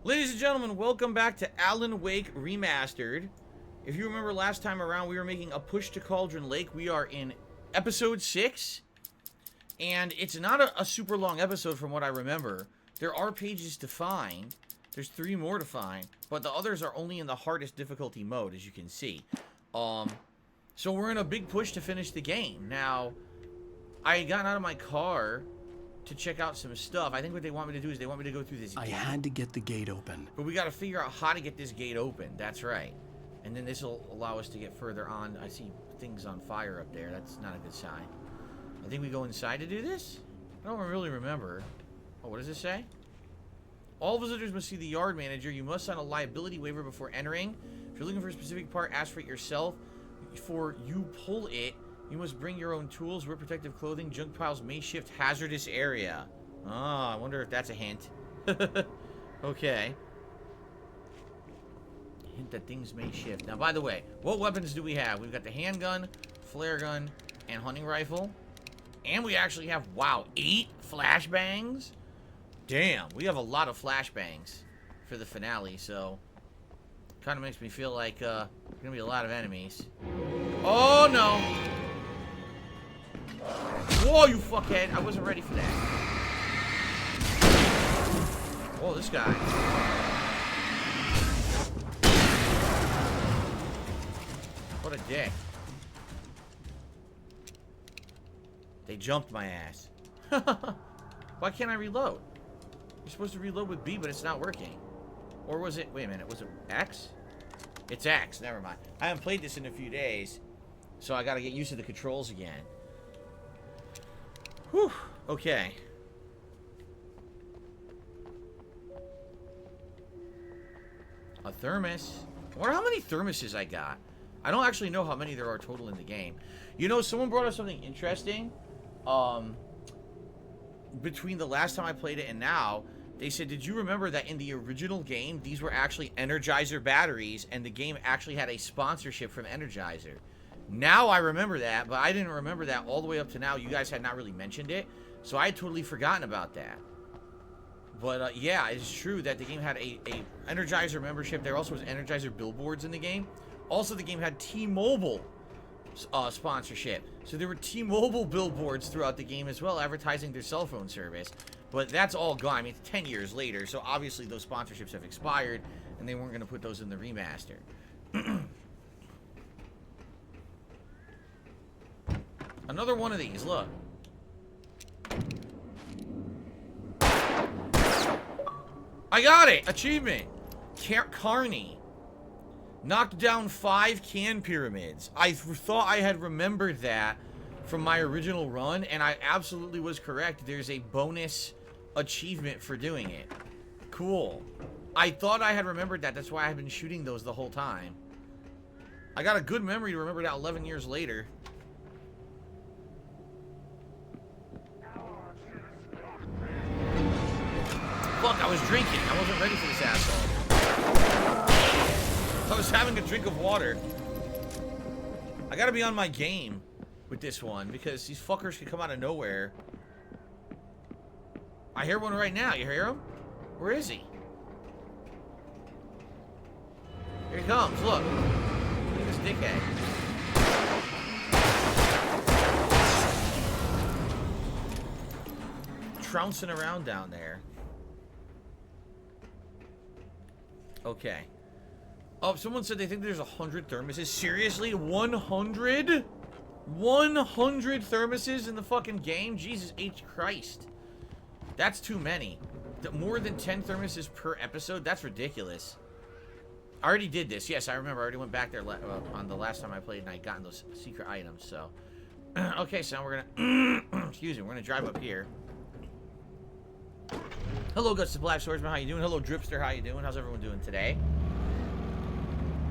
Ladies and gentlemen, welcome back to Alan Wake Remastered. If you remember last time around, we were making a push to Cauldron Lake. We are in episode 6. And it's not a super long episode from what I remember. There are pages to find. There's 3 more to find. But the others are only in the hardest difficulty mode, as you can see. So we're in a big push to finish the game. Now, I had gotten out of my car to check out some stuff. I think what they want me to do is they want me to go through this gate. I had to get the gate open. But we got to figure out how to get this gate open. That's right. And then this will allow us to get further on. I see things on fire up there. That's not a good sign. I think we go inside to do this? I don't really remember. Oh, what does it say? All visitors must see the yard manager. You must sign a liability waiver before entering. If you're looking for a specific part, ask for it yourself. Before you pull it, you must bring your own tools, wear protective clothing. Junk piles may shift hazardous area. Ah, I wonder if that's a hint. Okay. Hint that things may shift. Now, by the way, what weapons do we have? We've got the handgun, flare gun, and hunting rifle. And we actually have, wow, 8 flashbangs? Damn, we have a lot of flashbangs for the finale, so kind of makes me feel like there's gonna be a lot of enemies. Oh, no! Whoa, you fuckhead! I wasn't ready for that. Whoa, this guy. What a dick. They jumped my ass. Why can't I reload? You're supposed to reload with B, but it's not working. Or was it... Wait a minute. Was it X? It's X. Never mind. I haven't played this in a few days, so I gotta get used to the controls again. Whew. Okay. A thermos. I wonder how many thermoses I got. I don't actually know how many there are total in the game. You know, someone brought up something interesting. Between the last time I played it and now, they said, did you remember that in the original game, these were actually Energizer batteries, and the game actually had a sponsorship from Energizer? Now I remember that, but I didn't remember that all the way up to now. You guys had not really mentioned it, so I had totally forgotten about that. But yeah, it's true that the game had a Energizer membership. There also was Energizer billboards in the game. Also, the game had T-Mobile sponsorship. So there were T-Mobile billboards throughout the game as well, advertising their cell phone service. But that's all gone. I mean, it's 10 years later, so obviously those sponsorships have expired, and they weren't going to put those in the remaster. Another one of these, look. I got it! Achievement! Carney. Knocked down 5 can pyramids. I thought I had remembered that from my original run, and I absolutely was correct. There's a bonus achievement for doing it. Cool. I thought I had remembered that. That's why I've been shooting those the whole time. I got a good memory to remember that 11 years later. Fuck, I was drinking. I wasn't ready for this asshole. I was having a drink of water. I gotta be on my game with this one because these fuckers can come out of nowhere. I hear one right now. You hear him? Where is he? Here he comes. Look. Look at this dickhead. Trouncing around down there. Okay. Oh, someone said they think there's 100 thermoses. Seriously? 100? 100 thermoses in the fucking game? Jesus H. Christ. That's too many. More than 10 thermoses per episode? That's ridiculous. I already did this. Yes, I remember. I already went back there on the last time I played and I got those secret items, so. Okay, so now we're gonna... excuse me. We're gonna drive up here. Hello, Guts the Black Swordsman. How you doing? Hello, Dripster. How you doing? How's everyone doing today?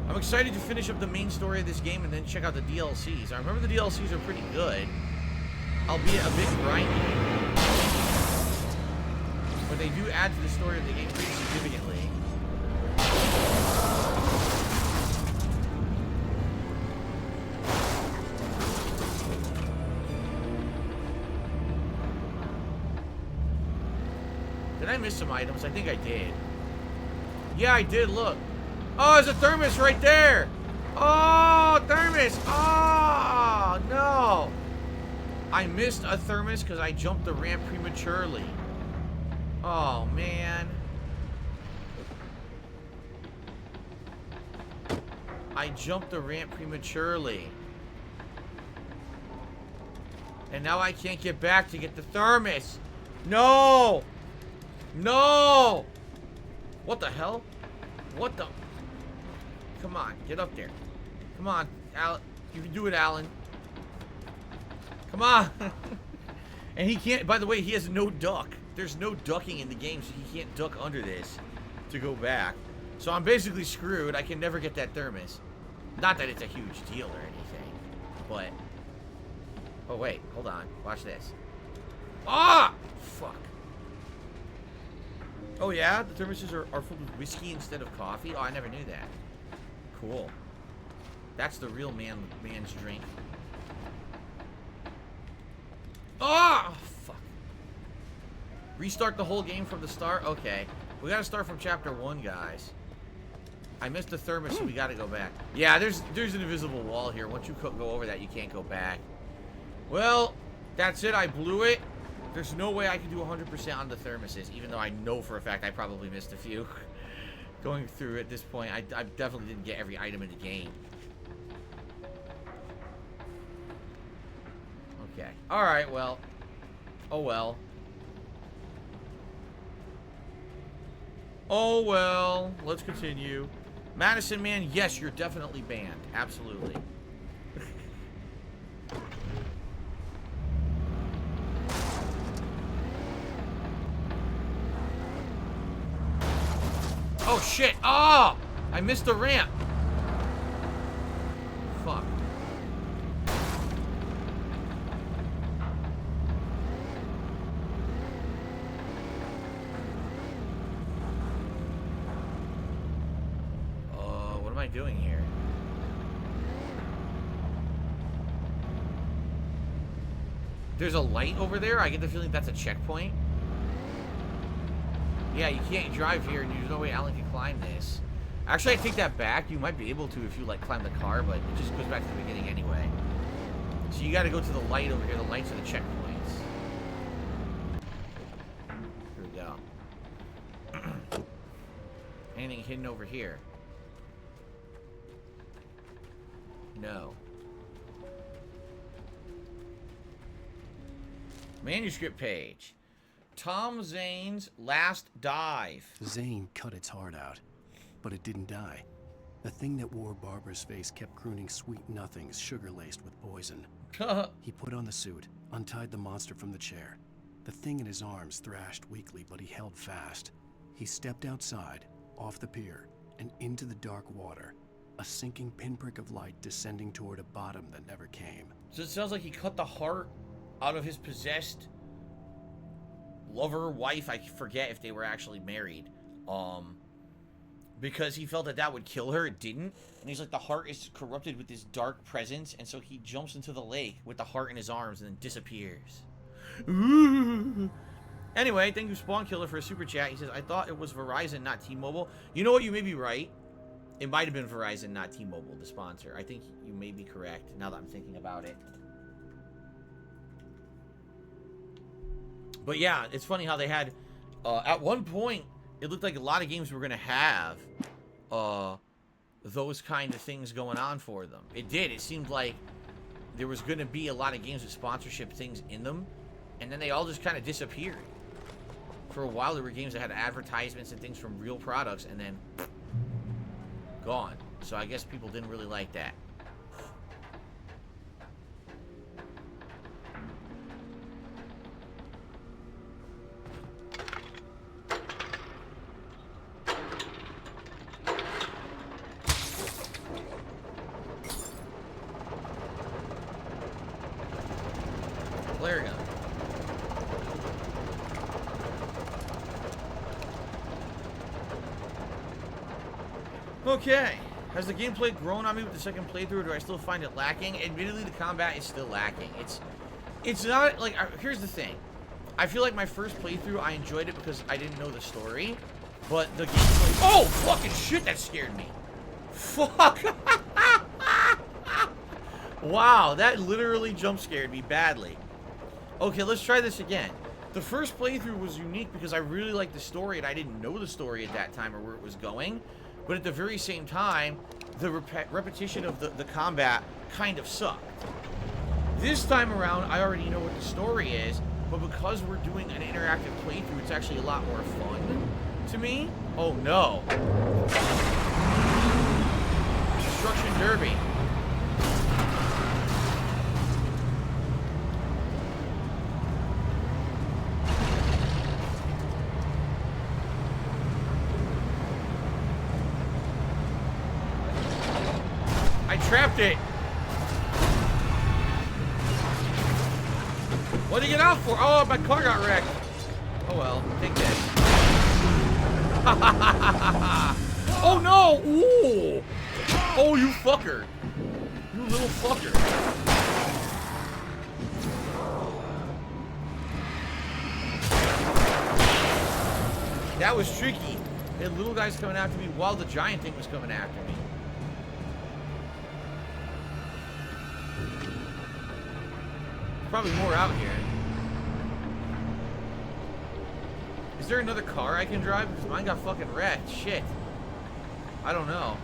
I'm excited to finish up the main story of this game and then check out the DLCs. I remember the DLCs are pretty good, albeit a bit grindy. But they do add to the story of the game pretty significantly. Did I miss some items? I think I did. Yeah, I did, look. Oh, there's a thermos right there. Oh, thermos. Oh, no. I missed a thermos because I jumped the ramp prematurely. Oh, man. I jumped the ramp prematurely. And now I can't get back to get the thermos. No! No! What the hell? What the? Come on, get up there. Come on, Alan. You can do it, Alan. Come on. And he can't, by the way, he has no duck. There's no ducking in the game, so he can't duck under this to go back. So I'm basically screwed. I can never get that thermos. Not that it's a huge deal or anything, but... Oh, wait. Hold on. Watch this. Ah! Fuck. Oh, yeah? The thermoses are filled with whiskey instead of coffee? Oh, I never knew that. Cool. That's the real man's drink. Ah! Fuck. Restart the whole game from the start? Okay. We gotta start from chapter 1, guys. I missed the thermos, so we gotta go back. Yeah, there's an invisible wall here. Once you go over that, you can't go back. Well, that's it. I blew it. There's no way I can do 100% on the thermoses, even though I know for a fact I probably missed a few. Going through at this point, I definitely didn't get every item in the game. Okay. Alright, well. Oh, well. Oh, well. Let's continue. Madison, man, yes, you're definitely banned. Absolutely. Oh, shit. Oh! I missed the ramp. Fuck. What am I doing here? There's a light over there? I get the feeling that's a checkpoint. Yeah, you can't drive here, and there's no way Alan can climb this. Actually, I take that back. You might be able to if you, like, climb the car, but it just goes back to the beginning anyway. So you gotta go to the light over here. The lights are the checkpoints. Here we go. Anything hidden over here? No. Manuscript page. Tom Zane's last dive. Zane cut its heart out, but it didn't die. The thing that wore Barbara's face kept crooning sweet nothings sugar-laced with poison. He put on the suit, untied the monster from the chair. The thing in his arms thrashed weakly, but he held fast. He stepped outside, off the pier, and into the dark water. A sinking pinprick of light descending toward a bottom that never came. So it sounds like he cut the heart out of his possessed lover, wife, I forget if they were actually married, because he felt that that would kill her. It didn't, and he's like, the heart is corrupted with this dark presence, and so he jumps into the lake with the heart in his arms and then disappears. Ooh. Anyway, thank you, Spawn Killer, for a super chat. He says, I thought it was Verizon, not T-Mobile. You know what? You may be right. It might have been Verizon, not T-Mobile, the sponsor. I think you may be correct, now that I'm thinking about it. But yeah, it's funny how they had, at one point, it looked like a lot of games were going to have those kind of things going on for them. It did. It seemed like there was going to be a lot of games with sponsorship things in them, and then they all just kind of disappeared. For a while, there were games that had advertisements and things from real products, and then gone. So I guess people didn't really like that. Flare gun. Okay. Has the gameplay grown on me with the second playthrough, or do I still find it lacking? Admittedly, the combat is still lacking. It's not, like, here's the thing. I feel like my first playthrough, I enjoyed it because I didn't know the story. But the gameplay... Oh, fucking shit, that scared me. Fuck. Wow, that literally jump scared me badly. Okay, let's try this again. The first playthrough was unique because I really liked the story and I didn't know the story at that time or where it was going. But at the very same time, the repetition of the combat kind of sucked. This time around, I already know what the story is, but because we're doing an interactive playthrough, it's actually a lot more fun to me. Oh no. Destruction Derby. I trapped it. What did you get out for? Oh, my car got wrecked. Oh well, take this. Oh no! Ooh! Oh, you fucker! You little fucker! That was tricky. They had little guys coming after me while the giant thing was coming after me. Probably more out here. Is there another car I can drive? Because mine got fucking wrecked. Shit. I don't know.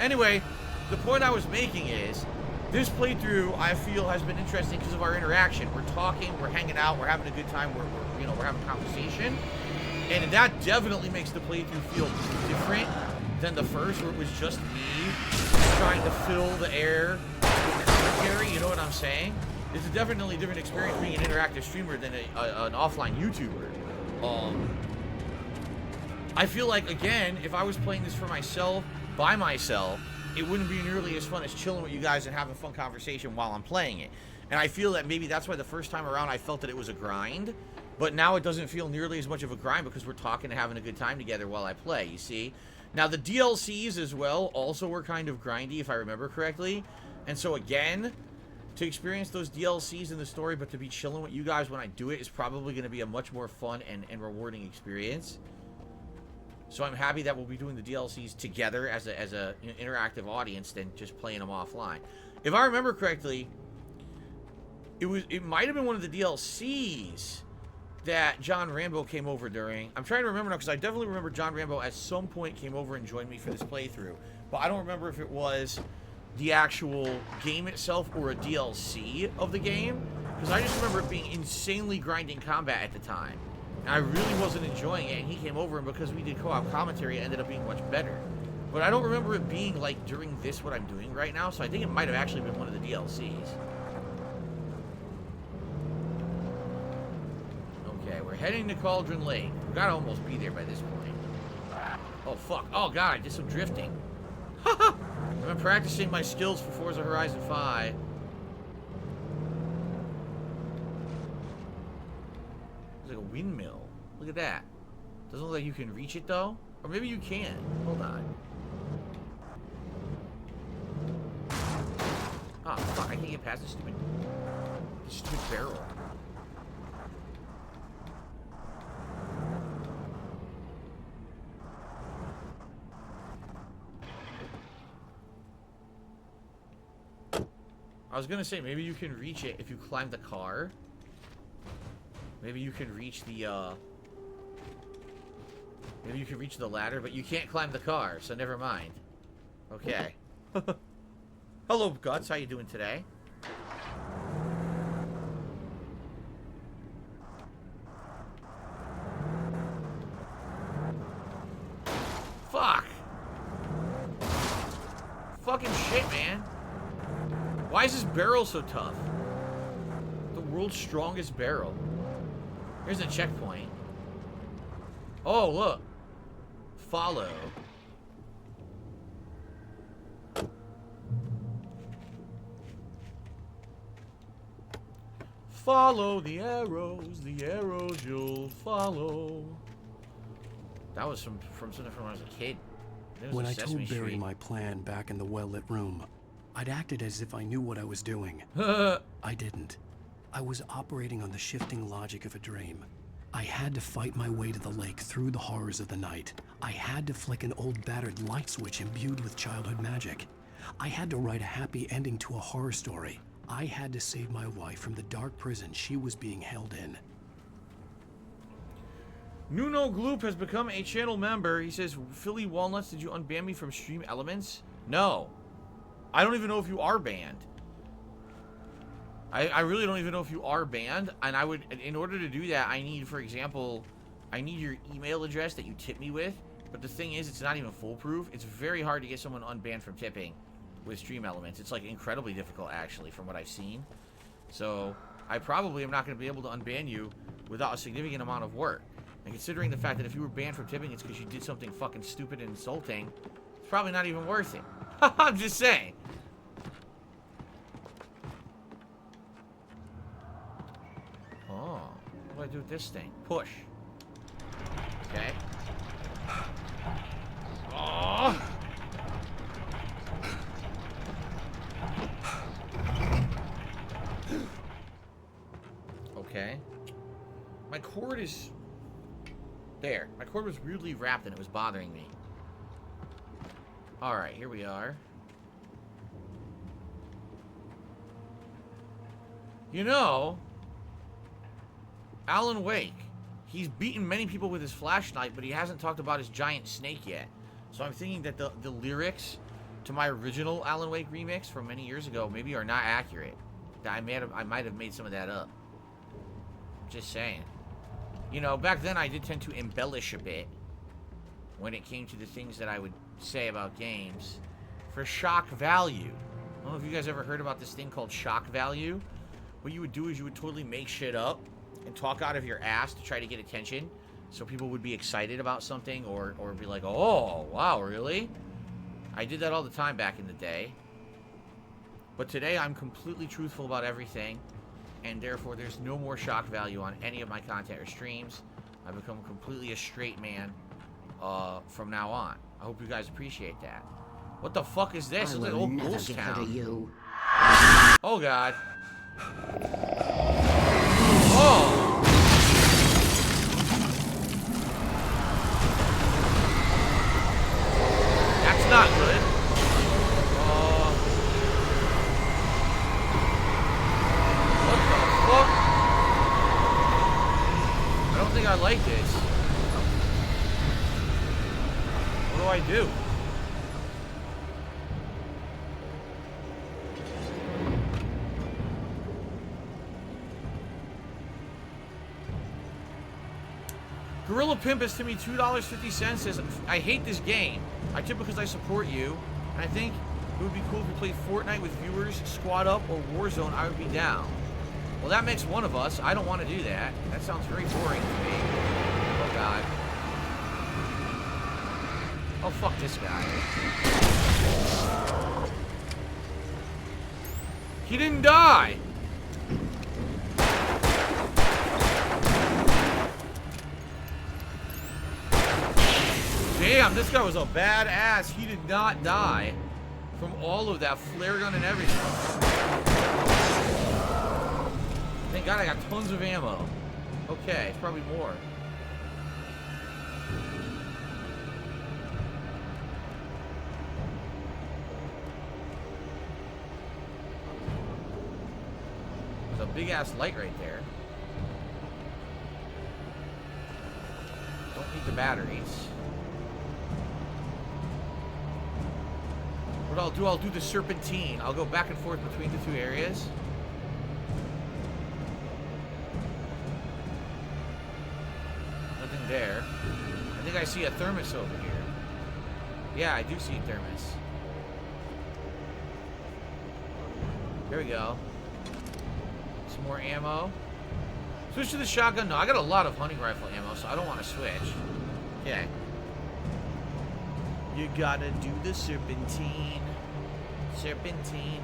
Anyway, the point I was making is, this playthrough, I feel, has been interesting because of our interaction. We're talking, we're hanging out, we're having a good time, we're having a conversation. And that definitely makes the playthrough feel different than the first, where it was just me trying to fill the air with commentary, you know what I'm saying? It's a definitely different experience being an interactive streamer than an offline YouTuber. I feel like, again, if I was playing this for myself, by myself, it wouldn't be nearly as fun as chilling with you guys and having a fun conversation while I'm playing it. And I feel that maybe that's why the first time around I felt that it was a grind, but now it doesn't feel nearly as much of a grind because we're talking and having a good time together while I play, you see? Now, the DLCs as well also were kind of grindy, if I remember correctly. And so, again, to experience those DLCs in the story, but to be chilling with you guys when I do it is probably going to be a much more fun and rewarding experience. So I'm happy that we'll be doing the DLCs together as a interactive audience than just playing them offline. If I remember correctly, it might have been one of the DLCs that John Rambo came over during. I'm trying to remember now because I definitely remember John Rambo at some point came over and joined me for this playthrough. But I don't remember if it was the actual game itself or a DLC of the game, because I just remember it being insanely grinding combat at the time. And I really wasn't enjoying it, and he came over, and because we did co-op commentary, it ended up being much better. But I don't remember it being like during this what I'm doing right now, so I think it might have actually been one of the DLCs. Okay, we're heading to Cauldron Lake. We gotta almost be there by this point. Oh fuck. Oh god, I did some drifting. Haha! I've been practicing my skills for Forza Horizon 5. There's like a windmill. Look at that. Doesn't look like you can reach it though. Or maybe you can. Hold on. Oh fuck, I can't get past this stupid barrel. I was gonna say, maybe you can reach it if you climb the car. Maybe you can reach the, maybe you can reach the ladder, but you can't climb the car, so never mind. Okay. Hello, Guts. How you doing today? Fuck! Fucking shit, man. Why is this barrel so tough? The world's strongest barrel. Here's a checkpoint. Oh, look. Follow. Follow the arrows you'll follow. That was from something from when I was a kid. When I told Barry my plan back in the well-lit room, I'd acted as if I knew what I was doing. I didn't. I was operating on the shifting logic of a dream. I had to fight my way to the lake through the horrors of the night. I had to flick an old battered light switch imbued with childhood magic. I had to write a happy ending to a horror story. I had to save my wife from the dark prison she was being held in. Nuno Gloop has become a channel member. He says, Philly Walnuts, did you unban me from Stream Elements? No. I don't even know if you are banned. I really don't even know if you are banned. And I would, in order to do that, I need, for example, I need your email address that you tip me with. But the thing is, it's not even foolproof. It's very hard to get someone unbanned from tipping with Stream Elements. It's like incredibly difficult, actually, from what I've seen. So I probably am not going to be able to unban you without a significant amount of work. And considering the fact that if you were banned from tipping, it's because you did something fucking stupid and insulting, it's probably not even worth it. I'm just saying. Oh, what do I do with this thing? Push. Okay. Oh. Okay. My cord is... There. My cord was weirdly wrapped and it was bothering me. Alright, here we are. You know, Alan Wake, he's beaten many people with his flashlight, but he hasn't talked about his giant snake yet. So I'm thinking that the lyrics to my original Alan Wake remix from many years ago maybe are not accurate. I might have made some of that up. Just saying. You know, back then I did tend to embellish a bit when it came to the things that I would say about games for shock value. I don't know if you guys ever heard about this thing called shock value. What you would do is you would totally make shit up and talk out of your ass to try to get attention so people would be excited about something or be like, oh, wow, really? I did that all the time back in the day. But today I'm completely truthful about everything, and therefore there's no more shock value on any of my content or streams. I've become completely a straight man from now on. I hope you guys appreciate that. What the fuck is this? It's like old ghost town. Oh god. Oh. That's not good. What the fuck? I don't think I like this. What do I do? Gorilla Pimp has to me $2.50, says, I hate this game. I tip because I support you, and I think it would be cool if we played Fortnite with viewers, Squad Up, or Warzone. I would be down. Well, that makes one of us. I don't want to do that. That sounds very boring to me. Oh, God. Oh, fuck this guy. He didn't die! Damn, this guy was a badass. He did not die from all of that flare gun and everything. Thank God I got tons of ammo. Okay, it's probably more. There's a big ass light right there. Don't need the batteries. What I'll do the serpentine. I'll go back and forth between the two areas. Nothing there. I think I see a thermos over here. Yeah, I do see a thermos. There we go. Some more ammo. Switch to the shotgun. No, I got a lot of hunting rifle ammo, so I don't want to switch. Okay. You gotta do the serpentine. Serpentine.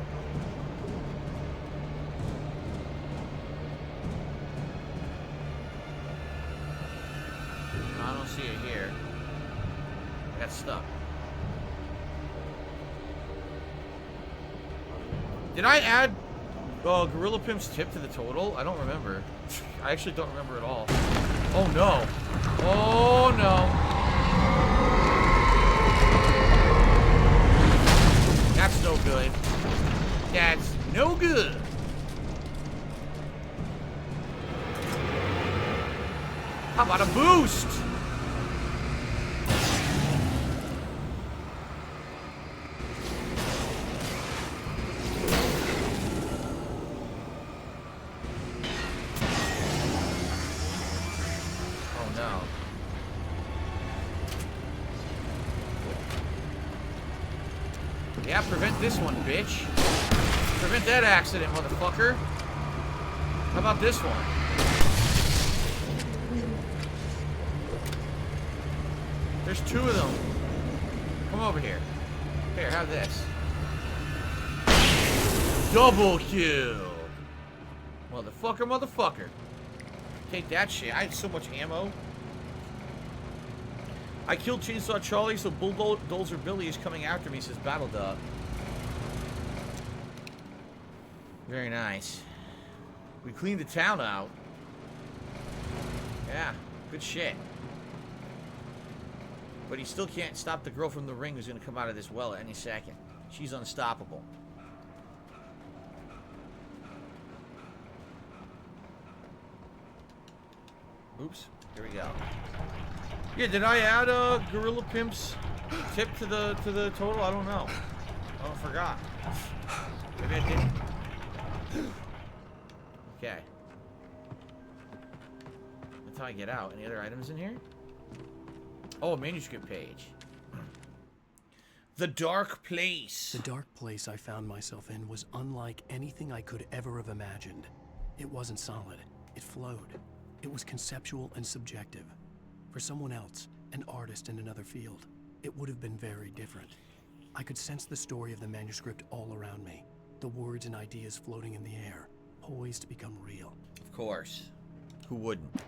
No, I don't see it here. I got stuck. Did I add Gorilla Pimp's tip to the total? I don't remember. I actually don't remember at all. Oh no. Oh no. That's no good. That's no good. How about a boost? Oh no. Yeah, prevent this one, bitch. Prevent that accident, motherfucker. How about this one? There's two of them. Come over here. Here, have this. Double kill. Motherfucker, motherfucker. Take that shit. I had so much ammo. I killed Chainsaw Charlie, so Bulldozer Billy is coming after me, says Battle Dog. Very nice. We cleaned the town out. Yeah, good shit. But he still can't stop the girl from the ring who's going to come out of this well at any second. She's unstoppable. Oops. Here we go. Yeah, did I add a Gorilla Pimp's tip to the total? I don't know. I forgot. Maybe I didn't. Okay. That's how I get out. Any other items in here? Oh, a manuscript page. The Dark Place. The dark place I found myself in was unlike anything I could ever have imagined. It wasn't solid. It flowed. It was conceptual and subjective. For someone else, an artist in another field, it would have been very different. I could sense the story of the manuscript all around me. The words and ideas floating in the air, poised to become real. Of course. Who wouldn't?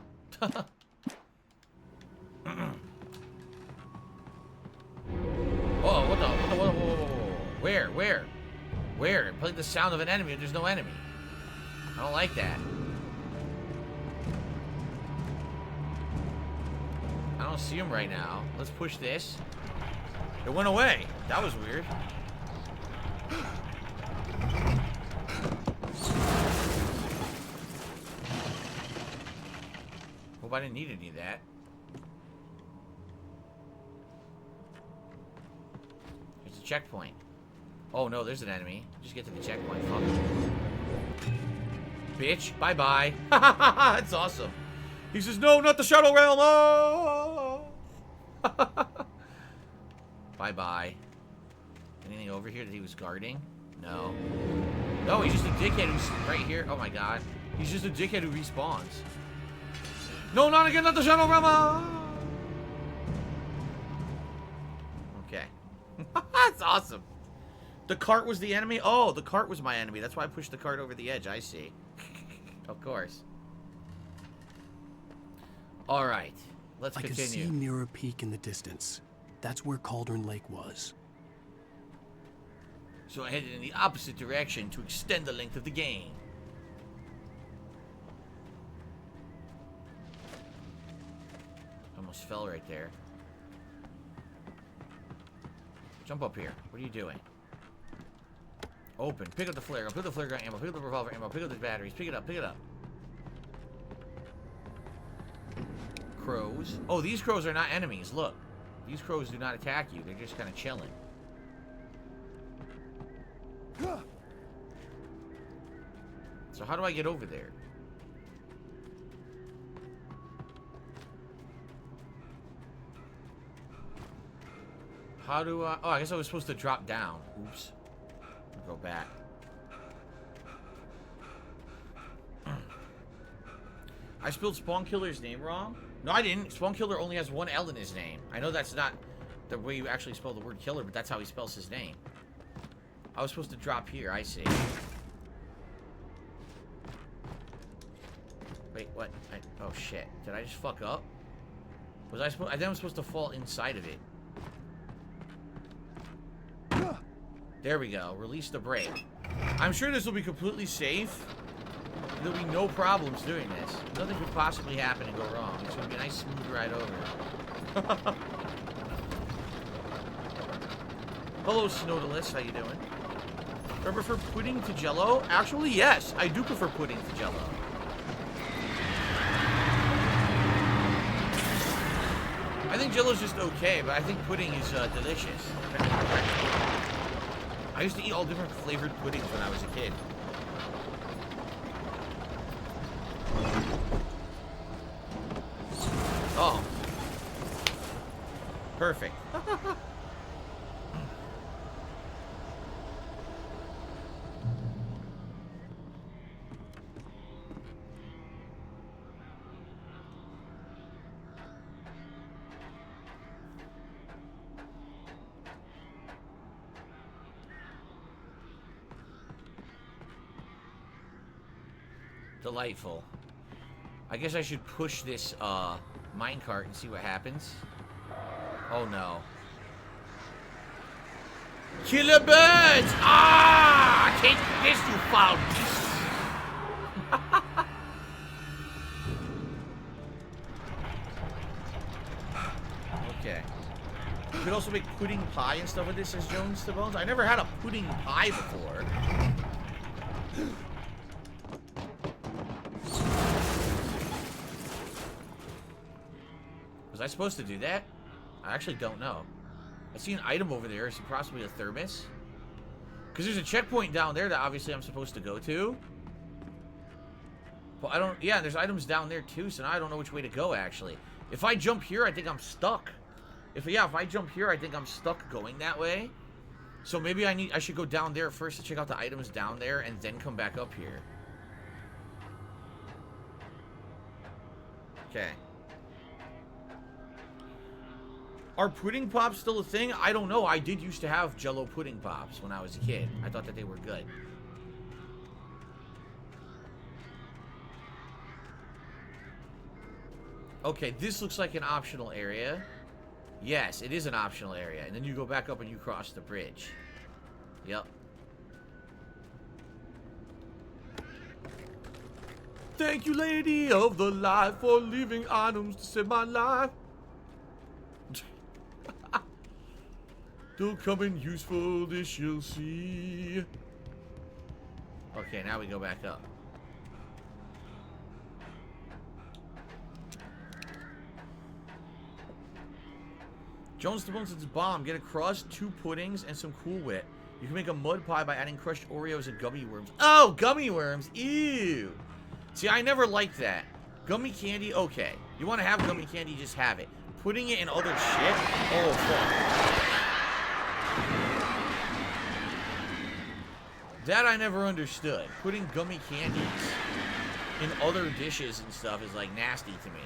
Oh, what the, whoa. Where? Play the sound of an enemy if there's no enemy. I don't like that. I don't see him right now. Let's push this. It went away. That was weird. Hope I didn't need any of that. There's a checkpoint. Oh no, there's an enemy. Just get to the checkpoint. Fuck. Bitch, bye-bye. That's awesome. He says, no, not the Shadow Realm. Oh! Bye-bye. Anything over here that he was guarding? No. No, he's just a dickhead who's right here. Oh my god. He's just a dickhead who respawns. No, not again, not the Shadow Realm. Oh! Okay. That's awesome. The cart was the enemy? Oh, the cart was my enemy. That's why I pushed the cart over the edge. I see. Of course. All right. Let's continue. I could see Mirror Peak in the distance. That's where Cauldron Lake was. So I headed in the opposite direction to extend the length of the game. Almost fell right there. Jump up here. What are you doing? Open. Pick up the flare gun. Pick up the flare gun ammo. Pick up the revolver ammo. Pick up the batteries. Pick it up. Pick it up. Crows. Oh, these crows are not enemies. Look. These crows do not attack you. They're just kind of chilling. So how do I get over there? How do I... Oh, I guess I was supposed to drop down. Oops. Go back. I spelled Spawn Killer's name wrong? No, I didn't. Spawn Killer only has one L in his name. I know that's not the way you actually spell the word killer, but that's how he spells his name. I was supposed to drop here. I see. Wait, what? Oh, shit. Did I just fuck up? Was I supposed... I think I was supposed to fall inside of it. There we go. Release the brake. I'm sure this will be completely safe. there'll be no problems doing this. Nothing could possibly happen and go wrong. It's gonna be a nice smooth ride over. Hello, Snowdalus. How you doing? Do I prefer pudding to Jello? Actually, yes. I do prefer pudding to Jello. I think Jello's just okay, but I think pudding is delicious. I used to eat all different flavored puddings when I was a kid. Oh. Perfect. Delightful. I guess I should push this minecart and see what happens. Oh no. Killer birds! Ah! Take this, you foul beast! Okay. You could also make pudding pie and stuff with this, says Jones to Bones. I never had a pudding pie before. Was I supposed to do that? I actually don't know. I see an item over there. Is it possibly a thermos? Because there's a checkpoint down there that obviously I'm supposed to go to. But I don't... Yeah, there's items down there too, so now I don't know which way to go, actually. If I jump here, I think I'm stuck. If I jump here, I think I'm stuck going that way. So maybe I should go down there first to check out the items down there and then come back up here. Okay. Are pudding pops still a thing? I don't know. I did used to have Jello pudding pops when I was a kid. I thought that they were good. Okay, this looks like an optional area. Yes, it is an optional area. And then you go back up and you cross the bridge. Yep. Thank you, Lady of the Light, for leaving items to save my life. They'll come in useful, this you'll see. Okay, now we go back up. Jones to Bones, it's a bomb. Get a crust, 2 puddings, and some Cool Whip. You can make a mud pie by adding crushed Oreos and gummy worms. Oh, gummy worms. Ew. See, I never liked that. Gummy candy, okay. You want to have gummy candy, just have it. Putting it in other shit? Oh, fuck. That I never understood. Putting gummy candies in other dishes and stuff is like nasty to me.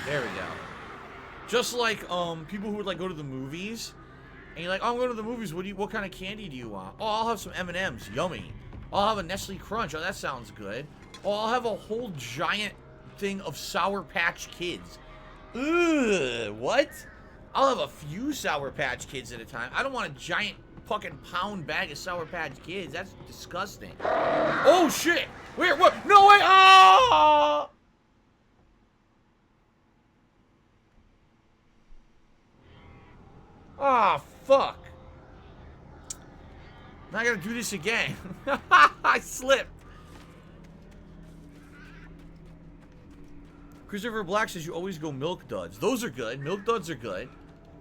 There we go. Just like people who would like go to the movies and you're like, oh, I'm going to the movies, what kind of candy do you want? Oh, I'll have some M&Ms, yummy. I'll have a Nestle Crunch, oh, that sounds good. Oh, I'll have a whole giant thing of Sour Patch Kids. Ugh, what? I'll have a few Sour Patch Kids at a time. I don't want a giant fucking pound bag of Sour Patch Kids. That's disgusting. Oh, shit. Where? What? No way. Oh! Ah, fuck. Now I gotta do this again. I slipped. Christopher Black says you always go Milk Duds. Those are good. Milk Duds are good.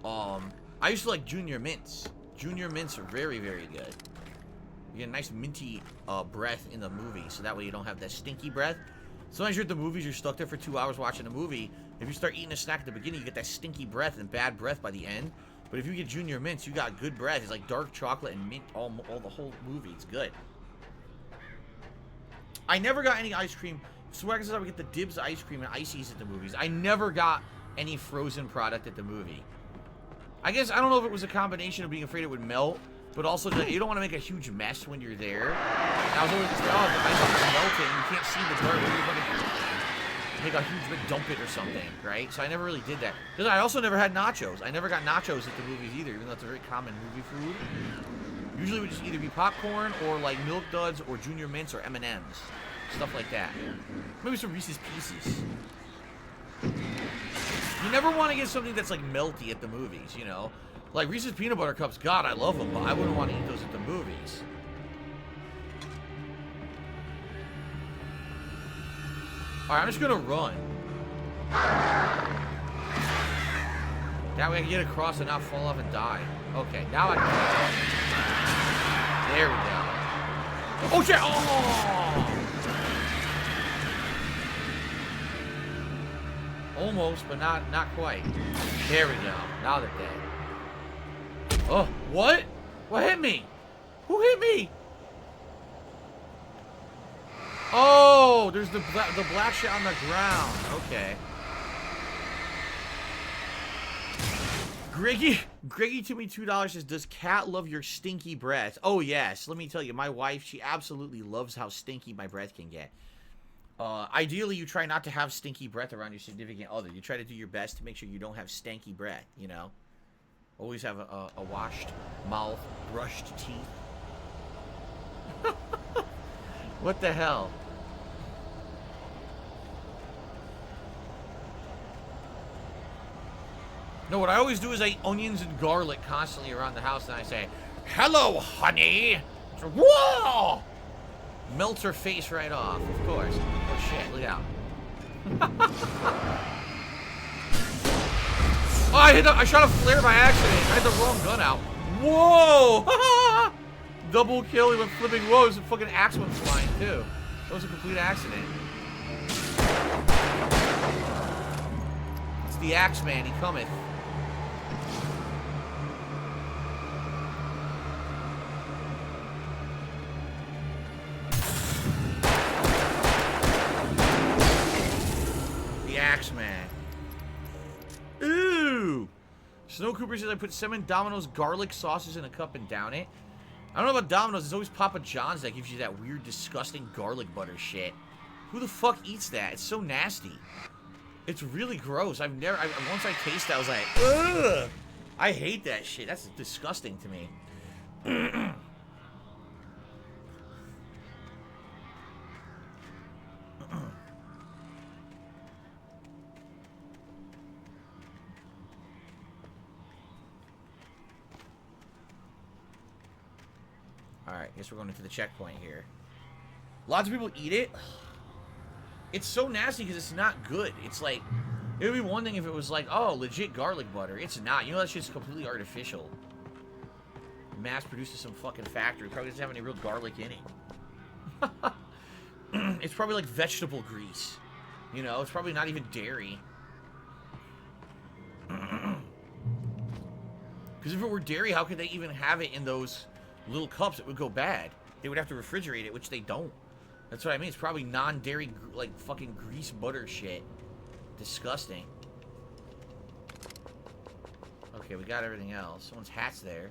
I used to like Junior Mints. Junior Mints are very, very good. You get a nice minty breath in the movie, so that way you don't have that stinky breath. Sometimes you're at the movies, you're stuck there for 2 hours watching a movie. If you start eating a snack at the beginning, you get that stinky breath and bad breath by the end. But if you get Junior Mints, you got good breath. It's like dark chocolate and mint all the whole movie. It's good. I never got any ice cream. Swagger says I would get the Dibs ice cream and ices at the movies. I never got any frozen product at the movie. I guess, I don't know if it was a combination of being afraid it would melt, but also that you don't want to make a huge mess when you're there. And I was always, oh, the ice is melting. You can't see the dark. make a huge big dump it or something, right? So I never really did that. Because I also never had nachos. I never got nachos at the movies either, even though it's a very common movie food. Usually it would just either be popcorn or like Milk Duds or Junior Mints or M&Ms. Stuff like that. Maybe some Reese's Pieces. You never want to get something that's like melty at the movies, you know? Like Reese's Peanut Butter Cups, God, I love them, but I wouldn't want to eat those at the movies. Alright, I'm just gonna run. That way I can get across and not fall off and die. Okay, now I can. There we go. Oh shit! Oh! Almost, but not quite. There we go. Now they're dead. Oh, what? What hit me? Who hit me? Oh, there's the black shit on the ground. Okay. Greggy to me $2 says, does Cat love your stinky breath? Oh yes, let me tell you, my wife, she absolutely loves how stinky my breath can get. Ideally, you try not to have stinky breath around your significant other. You try to do your best to make sure you don't have stanky breath, you know? Always have a washed mouth, brushed teeth. What the hell? No, what I always do is I eat onions and garlic constantly around the house, and I say, hello, honey! Whoa! Melts her face right off, of course. Oh shit, look out. Oh, I shot a flare by accident. I had the wrong gun out. Whoa! Double kill, he went flipping. Whoa, there's a fucking axe went flying too. That was a complete accident. It's the axe man, he cometh. Man. Ooh! Snow Cooper says I put 7 Domino's garlic sauces in a cup and down it. I don't know about Domino's, it's always Papa John's that gives you that weird, disgusting garlic butter shit. Who the fuck eats that? It's so nasty. It's really gross. Once I tasted it, I was like, ugh! I hate that shit. That's disgusting to me. Alright, guess we're going into the checkpoint here. Lots of people eat it. It's so nasty because it's not good. It's like, it would be one thing if it was like, oh, legit garlic butter. It's not. You know that shit's completely artificial. Mass produced in some fucking factory. Probably doesn't have any real garlic in it. It's probably like vegetable grease. You know, it's probably not even dairy. Because if it were dairy, how could they even have it in those little cups? It would go bad. They would have to refrigerate it, which they don't. That's what I mean. It's probably non-dairy, like, fucking grease butter shit. Disgusting. Okay, we got everything else. Someone's hat's there.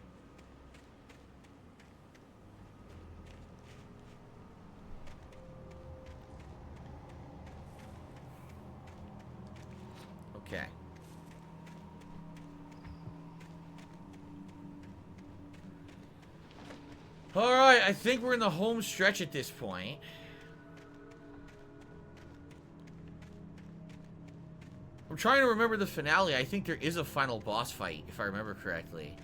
Okay. Alright, I think we're in the home stretch at this point. I'm trying to remember the finale. I think there is a final boss fight, if I remember correctly.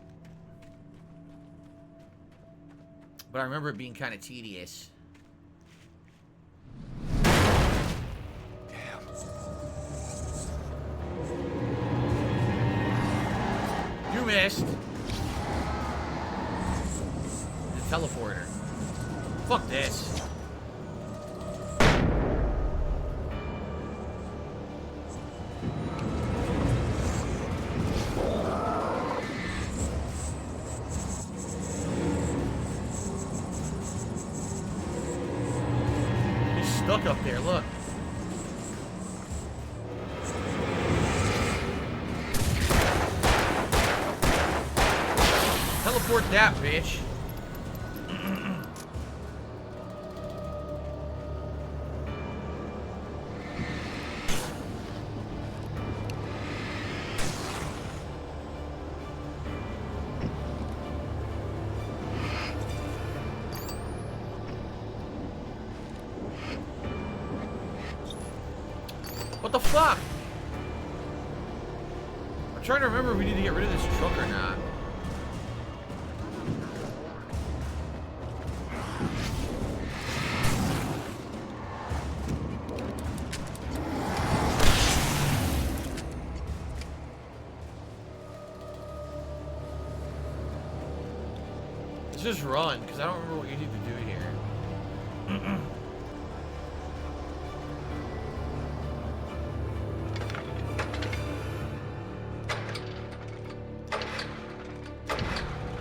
But I remember it being kind of tedious. Damn. You missed. Teleporter. Fuck this. He's stuck up there, look. Teleport that, bitch. the fuck? I'm trying to remember if we need to get rid of this truck or not. Let's just run, because I don't remember what you need to do here.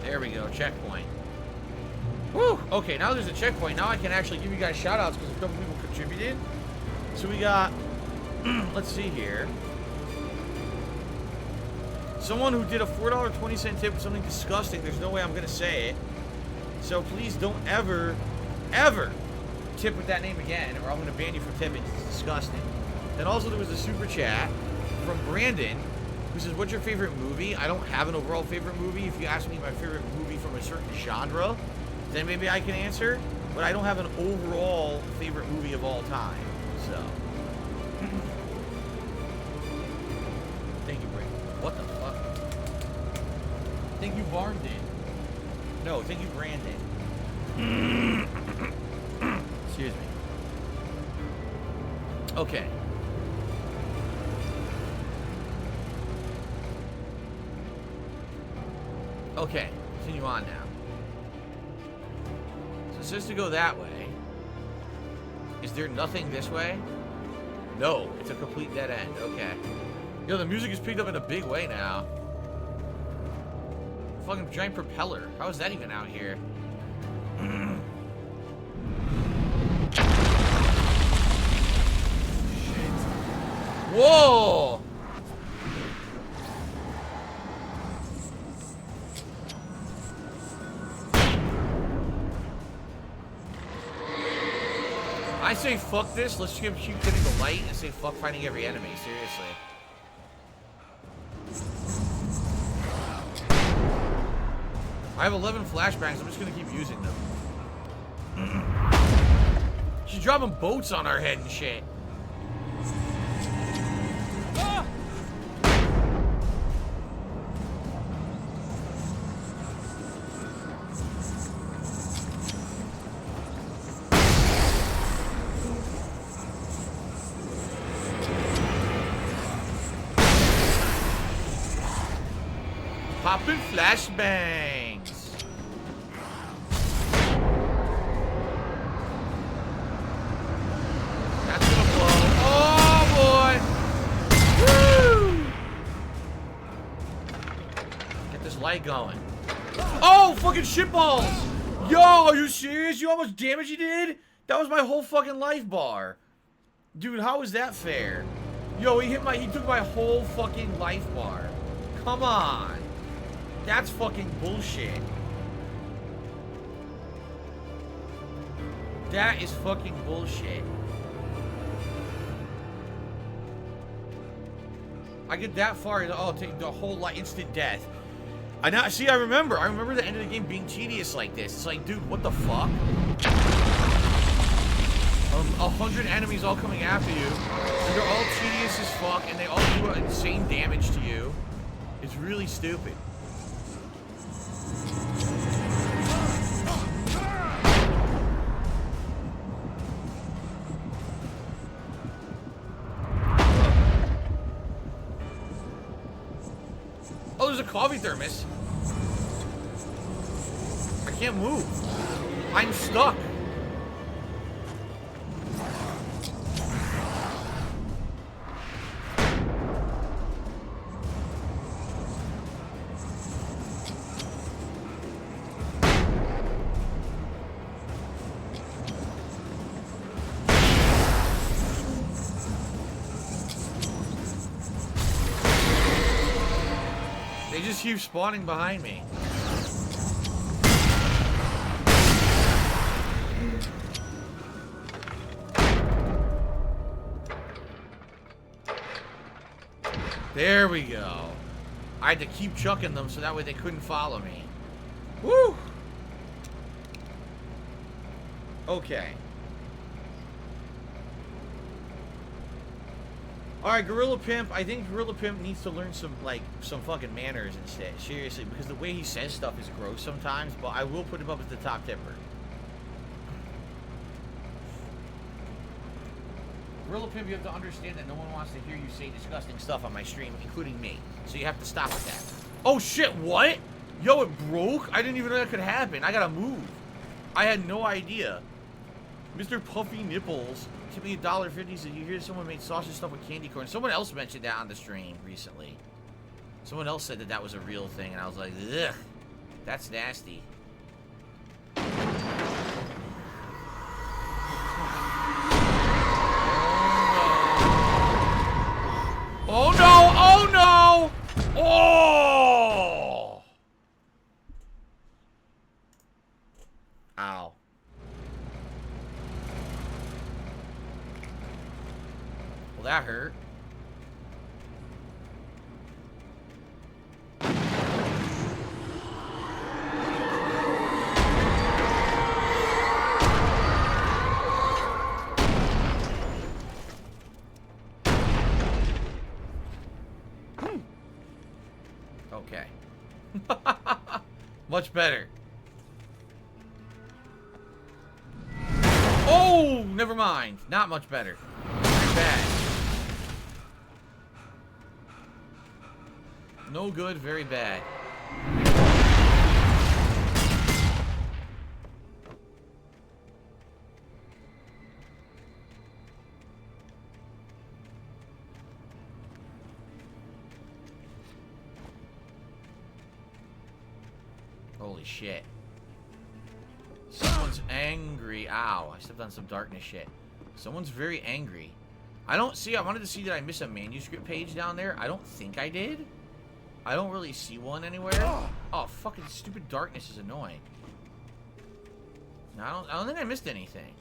There we go, checkpoint. Woo! Okay, now there's a checkpoint. Now I can actually give you guys shout-outs because a couple people contributed. So we got, let's see here. Someone who did a $4.20 tip with something disgusting. There's no way I'm going to say it. So please don't ever, ever tip with that name again, or I'm going to ban you from tipping. It's disgusting. Then also there was a super chat from Brandon, who says, what's your favorite movie? I don't have an overall favorite movie. If you ask me my favorite movie from a certain genre, then maybe I can answer. But I don't have an overall favorite movie of all time. So. Thank you, Brandon. What the fuck? Thank you, Barndon. No, thank you, Brandon. Excuse me. Okay. Okay, continue on now. So it says to go that way. Is there nothing this way? No, it's a complete dead end. Okay. Yo, the music is picked up in a big way now. Fucking giant propeller. How is that even out here? Shit. Whoa! I say fuck this, let's keep hitting the light and say fuck fighting every enemy, seriously. I have 11 flashbangs, I'm just gonna keep using them. She's dropping boats on our head and shit. Ah! Popping flashbangs. That's gonna blow. Oh boy! Woo! Get this light going. Oh, fucking shitballs! Yo, are you serious? You know how much damage he did? That was my whole fucking life bar. Dude, how is that fair? Yo, he took my whole fucking life bar. Come on. That's fucking bullshit. That is fucking bullshit. I get that far, oh, take the whole instant death. I remember the end of the game being tedious like this. It's like, dude, what the fuck? 100 enemies all coming after you, and they're all tedious as fuck, and they all do insane damage to you. It's really stupid. Oh, there's a coffee thermos. I can't move. I'm stuck. Keep spawning behind me. There we go. I had to keep chucking them so that way they couldn't follow me. Woo! Okay. All right, Gorilla Pimp. I think Gorilla Pimp needs to learn some fucking manners instead. Seriously, because the way he says stuff is gross sometimes. But I will put him up as the top tipper. Gorilla Pimp, you have to understand that no one wants to hear you say disgusting stuff on my stream, including me. So you have to stop with that. Oh shit! What? Yo, it broke. I didn't even know that could happen. I gotta move. I had no idea. Mr. Puffy Nipples. Tip me $1.50 so you hear someone made sausage stuff with candy corn. Someone else mentioned that on the stream recently. Someone else said that that was a real thing, and I was like, ugh, that's nasty. Oh no! Oh no! Oh! Ow. Well, that hurt. Okay. Much better. Oh, never mind. Not much better. Very bad. No good, very bad. Holy shit. Someone's angry. Ow, I stepped on some darkness shit. Someone's very angry. I don't see, I wanted to see, did I miss a manuscript page down there? I don't think I did. I don't really see one anywhere. Oh, fucking stupid darkness is annoying. No, I don't think I missed anything.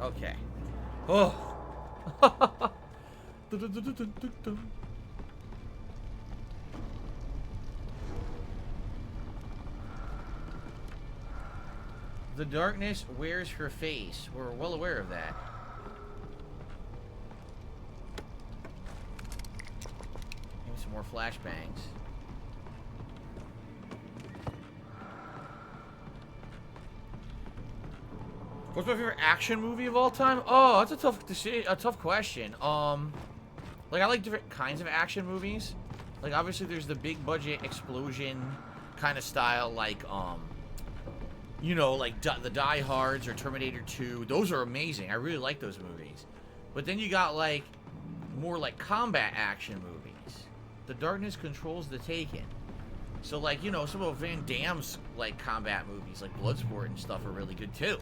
Okay. Oh. The darkness wears her face. We're well aware of that. Maybe some more flashbangs. What's my favorite action movie of all time? Oh, that's a tough question. Like I like different kinds of action movies. Like obviously there's the big budget explosion kind of style, like you know, like the Die Hards or Terminator 2. Those are amazing. I really like those movies. But then you got like more like combat action movies. The Darkness controls the Taken. So like, you know, some of Van Damme's like combat movies like Bloodsport and stuff are really good too.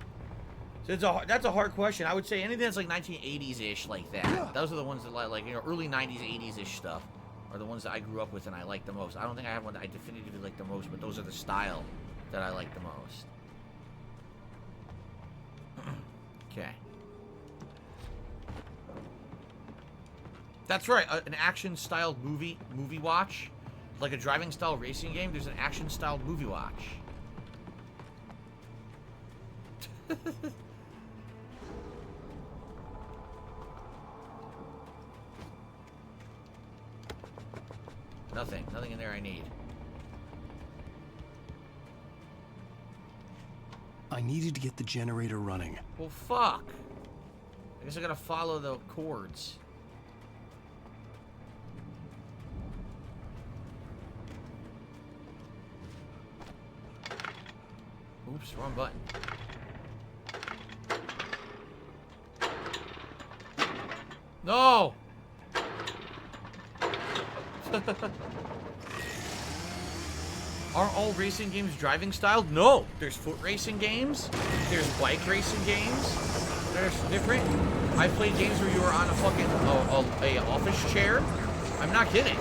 So that's a hard question. I would say anything that's like 1980s-ish like that. Those are the ones that like, you know, early 90s, 80s-ish stuff are the ones that I grew up with and I like the most. I don't think I have one that I definitively like the most, but those are the style that I like the most. Okay. That's right, an action-styled movie watch. Like a driving-style racing game, there's an action-styled movie watch. Nothing in there I need. I needed to get the generator running. Well, fuck. I guess I gotta follow the cords. Oops, wrong button. No! Are all racing games driving styled? No! There's foot racing games. There's bike racing games. There's different. I played games where you were on a fucking a office chair. I'm not kidding.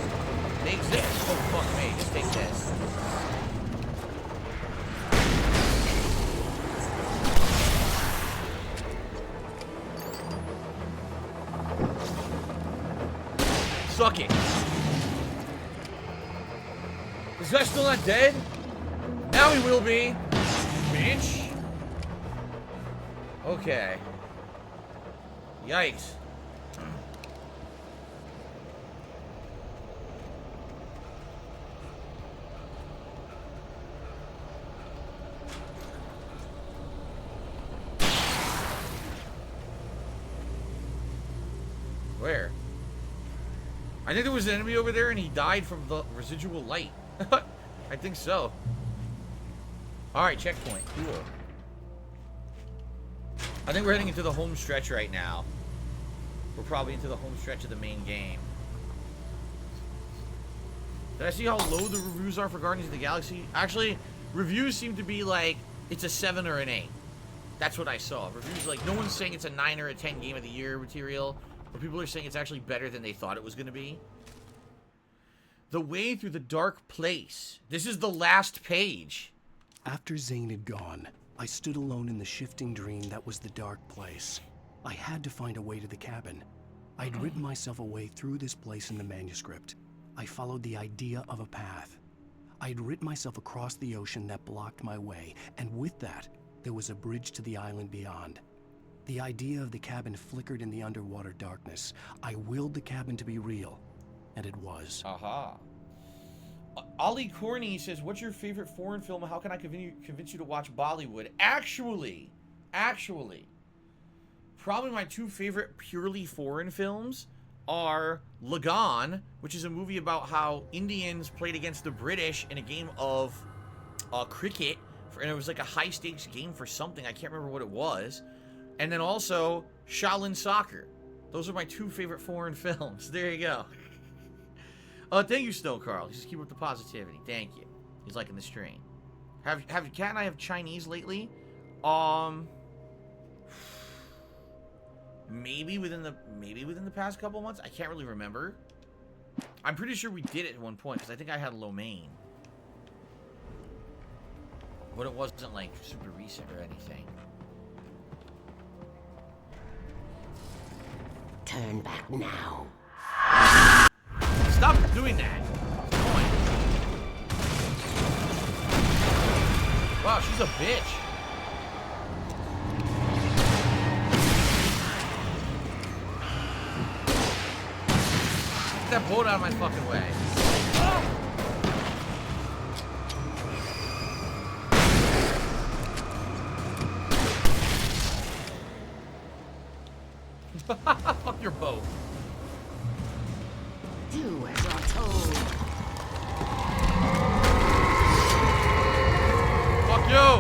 They exist. Oh, fuck me. Just take this. Suck it. This guy's still not dead? Now he will be. Bitch. Okay. Yikes. Where? I think there was an enemy over there and he died from the residual light. I think so. Alright, checkpoint. Cool. I think we're heading into the home stretch right now. We're probably into the home stretch of the main game. Did I see how low the reviews are for Guardians of the Galaxy? Actually, reviews seem to be like, it's a 7 or an 8. That's what I saw. Reviews like, no one's saying it's a 9 or a 10 game of the year material. But people are saying it's actually better than they thought it was going to be. The way through the dark place. This is the last page. After Zane had gone, I stood alone in the shifting dream that was the dark place. I had to find a way to the cabin. I'd written myself a way through this place in the manuscript. I followed the idea of a path. I'd written myself across the ocean that blocked my way, and with that, there was a bridge to the island beyond. The idea of the cabin flickered in the underwater darkness. I willed the cabin to be real, and it was. Aha. Ali Corney says, what's your favorite foreign film? How can I convince you to watch Bollywood? Actually, probably my two favorite purely foreign films are Lagan, which is a movie about how Indians played against the British in a game of cricket. And it was like a high-stakes game for something. I can't remember what it was. And then also, Shaolin Soccer. Those are my two favorite foreign films. There you go. Thank you, Snow Carl. Just keep up the positivity. Thank you. He's liking the stream. Have Kat and I have Chinese lately? Maybe within the past couple months. I can't really remember. I'm pretty sure we did it at one point because I think I had lo mein. But it wasn't like super recent or anything. Turn back now. Stop doing that. Come on. Wow, she's a bitch. Get that boat out of my fucking way. Fuck your boat. Do as you're told. Fuck you!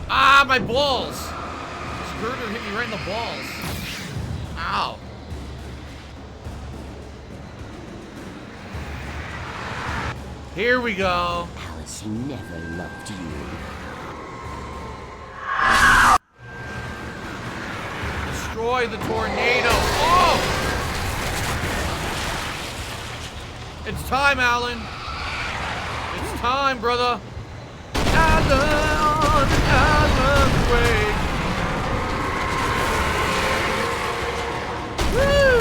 Ah, my balls! This girder hit me right in the balls. Ow. Here we go. Alice never loved you. Destroy the tornado. Oh! It's time, Alan. It's time, brother. Alan Wake. Woo!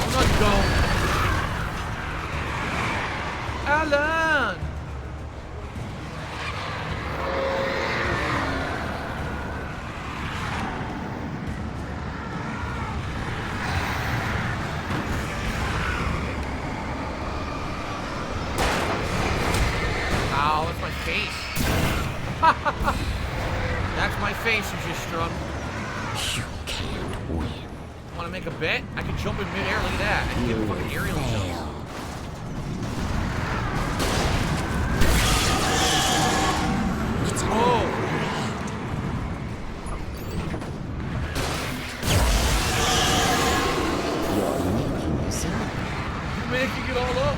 I'm not going. Alan. That's my face you just struck. You can't win. Want to make a bet? I can jump in midair. Look at that. I can get a fucking aerial jump. Oh! You're making this up. You're making it all up.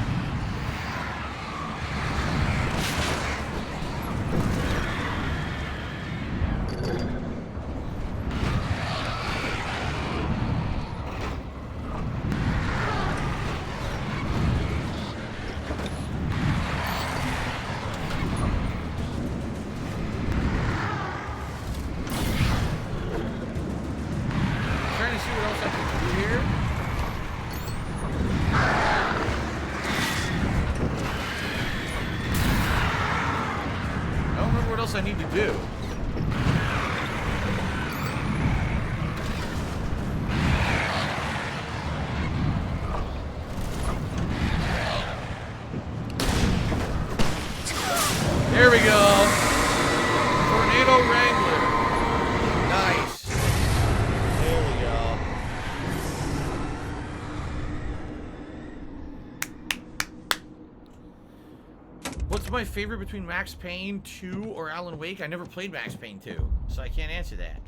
what else I need to do. There we go. Tornado Wrangler. Nice. There we go. What's my favorite between Max Payne 2 or Alan Wake? I never played Max Payne 2, so I can't answer that.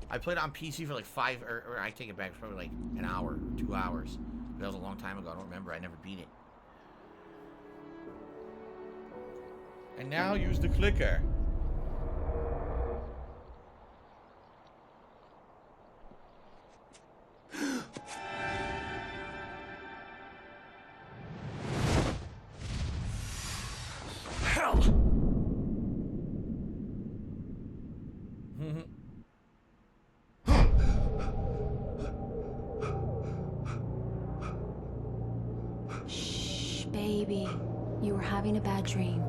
I played it on PC for like or I take it back, probably like an hour, 2 hours. That was a long time ago. I don't remember. I never beat it. And now use the clicker. Hell! Shh, baby. You were having a bad dream.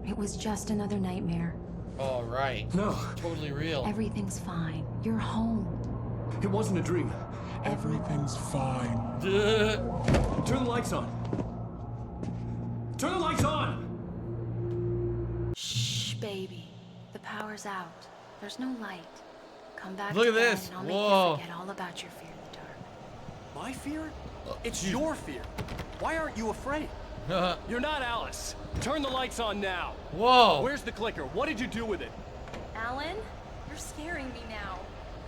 It was just another nightmare. All right. No. Totally real. Everything's fine. You're home. It wasn't a dream. Everything's fine. Duh. Turn the lights on. Turn the lights on! Shh, baby. The power's out. There's no light. Come back Look to at bed this. and I'll make Whoa. you forget all about your fear in the dark. My fear? It's your fear. Why aren't you afraid? You're not Alice. Turn the lights on now. Whoa. Where's the clicker? What did you do with it? Alan, you're scaring me now.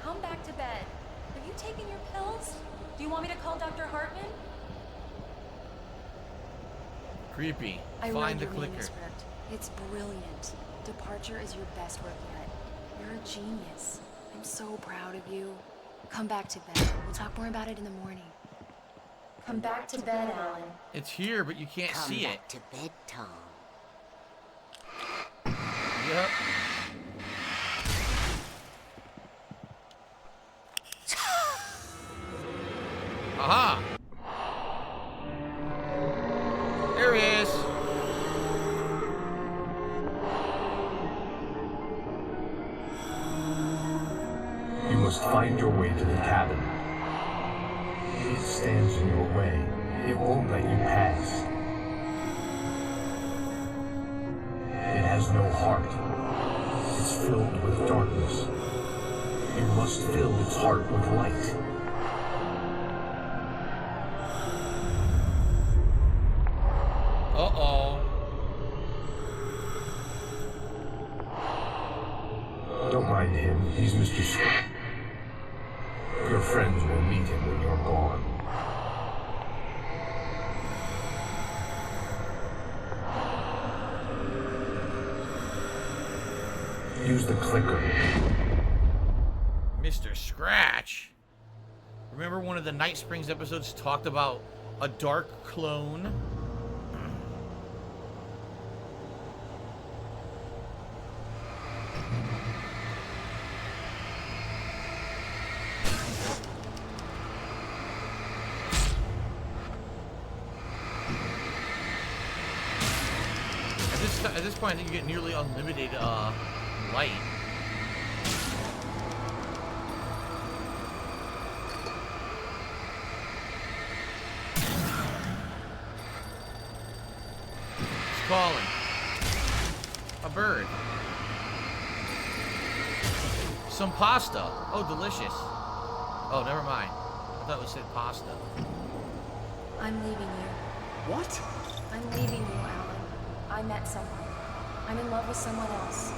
Come back to bed. Have you taken your pills? Do you want me to call Dr. Hartman? Creepy. I Find read the your clicker. manuscript. It's brilliant. Departure is your best work yet. You're a genius. I'm so proud of you. Come back to bed. We'll talk more about it in the morning. Come back to bed, Alan. It's here, but you can't Come see it. back to bed, Tom. Yep. Aha! There he is. You must find your way to the cabin. It stands in your way. It won't let you pass. It has no heart. It's filled with darkness. You must fill its heart with light. Uh-oh. Don't mind him. He's Mr. Scott. Your friends will meet him when you're gone. Use the clicker. Mr. Scratch. Remember one of the Night Springs episodes talked about a dark clone? At this point, I think you get nearly unlimited light. It's calling. A bird. Some pasta. Oh, delicious. Oh, never mind. I thought it said pasta. I'm leaving you. What? I'm leaving you, Alan. I met someone. I'm in love with someone else.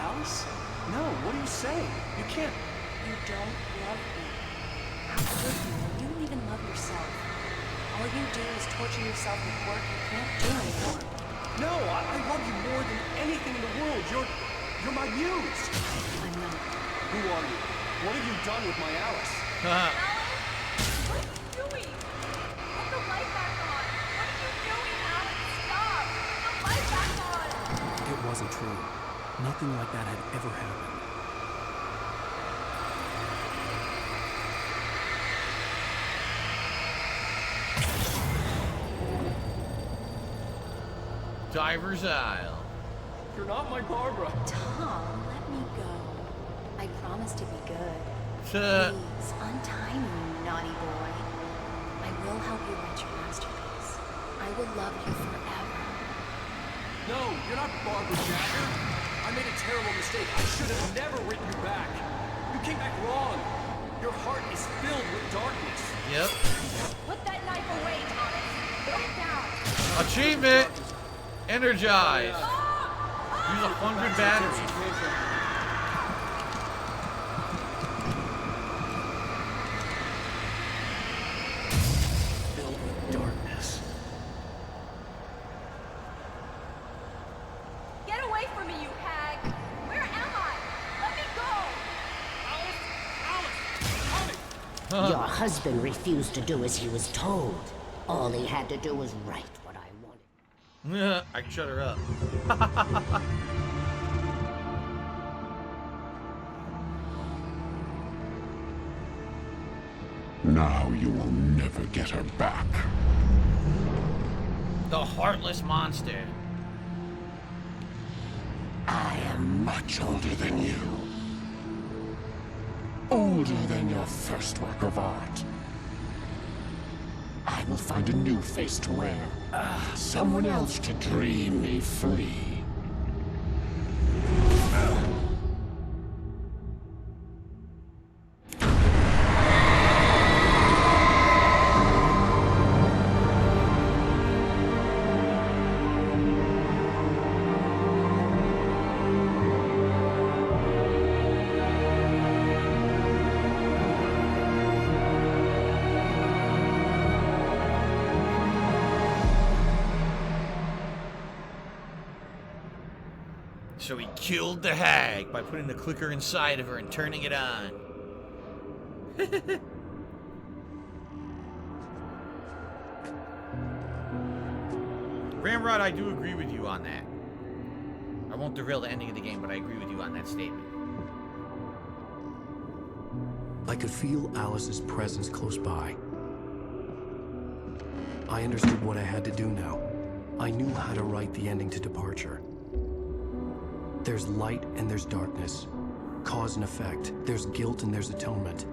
Alice? No, what do you say? You can't. You don't love me. How could you? You don't even love yourself. All you do is torture yourself with work you can't do anymore. No, I love you more than anything in the world. You're my muse. I'm not. Who are you? What have you done with my Alice? Alan? What are you doing? Put the light back on. What are you doing, Alan? Stop! Put the light back on! It wasn't true. Nothing like that had ever happened. Diver's Isle. You're not my Barbara. Tom, let me go. I promise to be good. Tuh. Please, untie me, you naughty boy. I will help you write your masterpiece. I will love you forever. No, you're not Barbara Jagger. I made a terrible mistake. I should have never written you back. You came back wrong. Your heart is filled with darkness. Yep. Put that knife away, Thomas. Put it down. Achievement! Energize. Use 100 batteries. Filled with darkness. Get away from me, you hag. Where am I? Let me go. Alice, Your husband refused to do as he was told. All he had to do was write what I wanted. I can shut her up. Now you will never get her back. The heartless monster. I am much older than you. Older than your first work of art. I will find a new face to wear. Someone else to dream me free. So he killed the hag by putting the clicker inside of her and turning it on. Ramrod, I do agree with you on that. I won't derail the ending of the game, but I agree with you on that statement. I could feel Alice's presence close by. I understood what I had to do now. I knew how to write the ending to Departure. There's light and there's darkness. Cause and effect. There's guilt and there's atonement.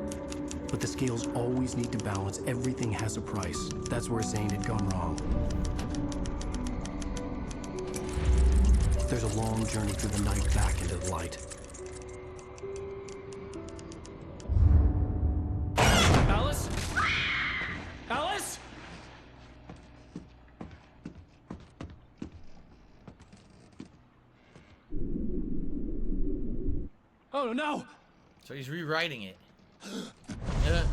But the scales always need to balance. Everything has a price. That's where Zane had gone wrong. There's a long journey through the night back into the light. Alice? Alice? Oh no! So he's rewriting it. Yeah.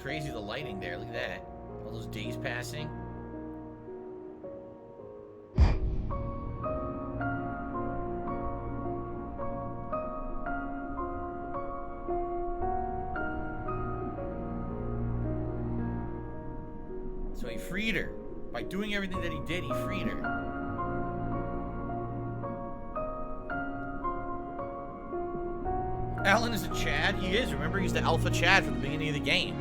Crazy the lighting there. Look at that. All those days passing. So he freed her. By doing everything that he did, he freed her. Alan is a Chad? He is. Remember, he's the Alpha Chad from the beginning of the game.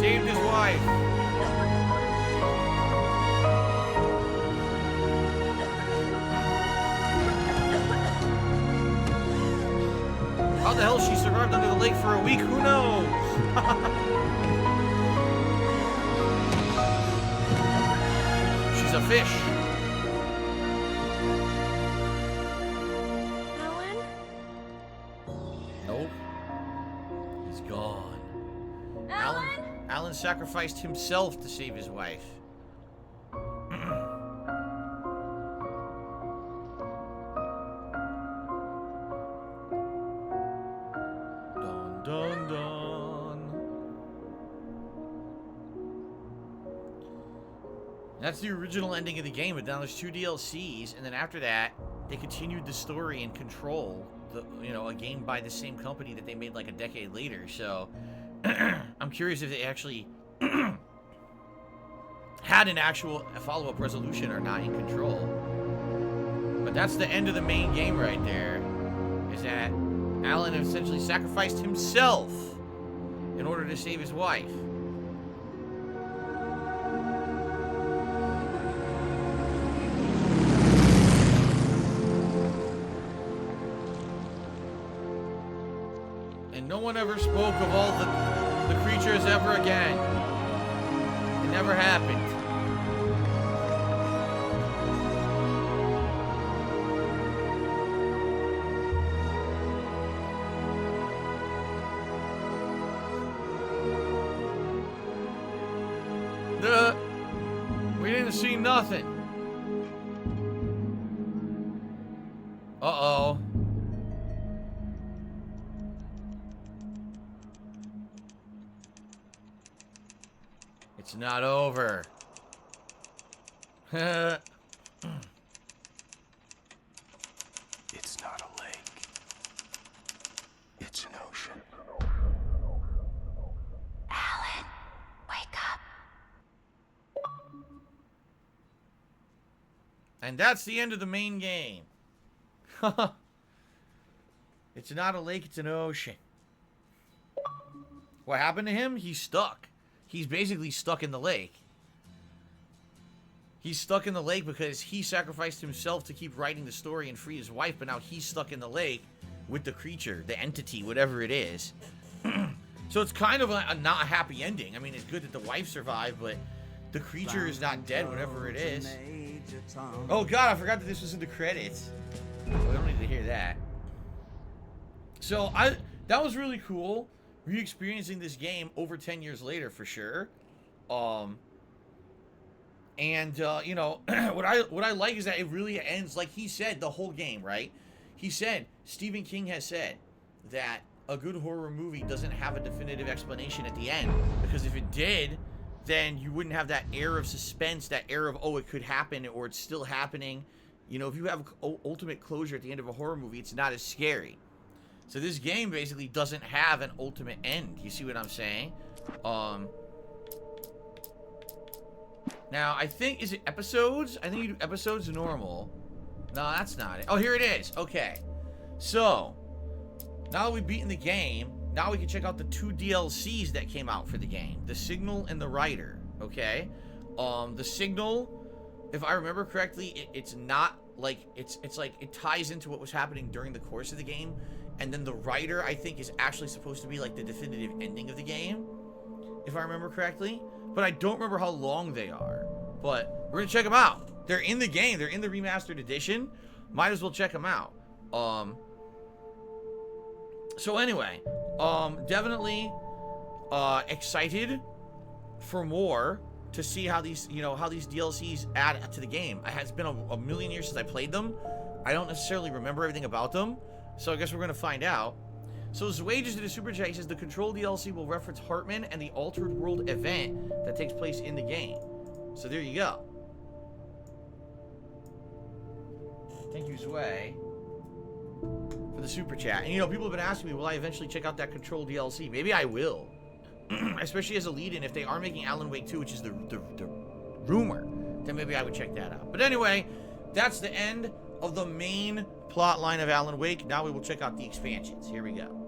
Saved his wife. How the hell she survived under the lake for a week? Who knows? She's a fish. Alan? Nope. He's gone. Alan? Alan sacrificed himself to save his wife. Dun dun dun. That's the original ending of the game, but now there's 2 DLCs, and then after that, they continued the story and Control, a game by the same company that they made like a decade later. So I'm curious if they actually had an actual follow-up resolution or not in Control. But that's the end of the main game right there, is that Alan essentially sacrificed himself in order to save his wife. And no one ever spoke of all the creatures ever again. It never happened. We didn't see nothing. Uh-oh. It's not over. It's not a lake. It's an ocean. Alan, wake up. And that's the end of the main game. It's not a lake, it's an ocean. What happened to him? He's stuck. He's basically stuck in the lake. He's stuck in the lake because he sacrificed himself to keep writing the story and free his wife, but now he's stuck in the lake with the creature, the entity, whatever it is. So it's kind of a not a happy ending. I mean, it's good that the wife survived, but the creature is not dead, whatever it is. Oh god, I forgot that this was in the credits. Well, we don't need to hear that. So that was really cool, re-experiencing this game over 10 years later for sure. You know, what I like is that it really ends like he said the whole game, right? He said, Stephen King has said that a good horror movie doesn't have a definitive explanation at the end, because if it did, then you wouldn't have that air of suspense, that air of, oh, it could happen or it's still happening. You know, if you have ultimate closure at the end of a horror movie, it's not as scary. So this game basically doesn't have an ultimate end. You see what I'm saying? Now, I think, is it episodes? I think you do episodes normal. No, that's not it. Oh, here it is. Okay. So, now that we've beaten the game, now we can check out the 2 DLCs that came out for the game. The Signal and the Rider. Okay? The Signal, if I remember correctly, it's not like, it's like, it ties into what was happening during the course of the game. And then the Rider, I think, is actually supposed to be like the definitive ending of the game, if I remember correctly. But I don't remember how long they are. But we're gonna check them out. They're in the game. They're in the remastered edition. Might as well check them out. So anyway, definitely excited for more, to see how these, you know, how these DLCs add to the game. It's been a million years since I played them. I don't necessarily remember everything about them, so I guess we're gonna find out. So Zwages did a super chat. He says the Control DLC will reference Hartman and the Altered World event that takes place in the game. So there you go. Thank you, Zway, for the super chat. And you know, people have been asking me, will I eventually check out that Control DLC? Maybe I will. Especially as a lead-in, if they are making Alan Wake 2, which is the rumor, then maybe I would check that out. But anyway, that's the end of the main plot line of Alan Wake. Now we will check out the expansions. Here we go.